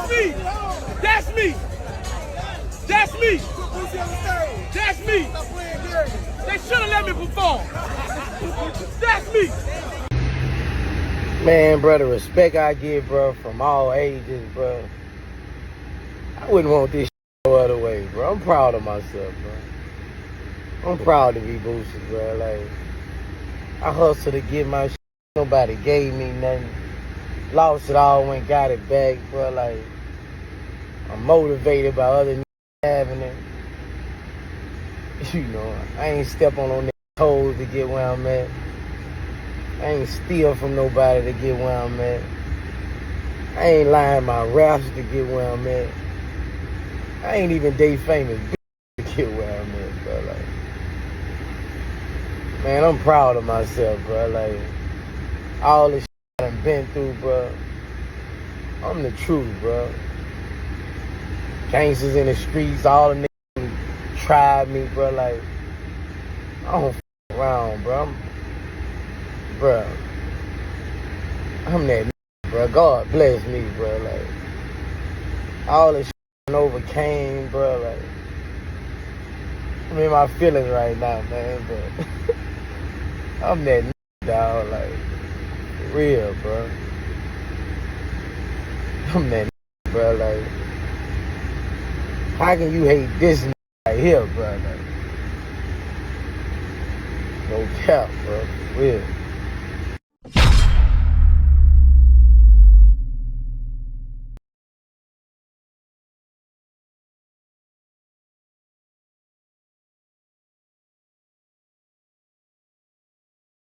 That's me. That's me. That's me. That's me. They should have let me perform. That's me. Man, bro, the respect I get, bro, from all ages, bro. I wouldn't want this no other way, bro. I'm proud of myself, bro. I'm proud to be Boosie, bro. Like, I hustled to get my shit. Nobody gave me nothing. Lost it all, went got it back, bro. Like, I'm motivated by other niggas having it. You know, I ain't step on no toes to get where I'm at. I ain't steal from nobody to get where I'm at. I ain't lying my raps to get where I'm at. I ain't even date famous to get where I'm at, bro. Like, man, I'm proud of myself, bro. Like, all this shit I done been through, bro. I'm the truth, bro. Gangsters in the streets, all the niggas who tried me, bro. Like, I don't f around, bro. I'm that nigga, bro. God bless me, bro. Like, all this shit I overcame, bro. Like, I'm in my feelings right now, man, but I'm that nigga, dog. Like, for real, bro. I'm that nigga, bro. Like, how can you hate this nigga right here, bro? Like, no cap, bro. For real.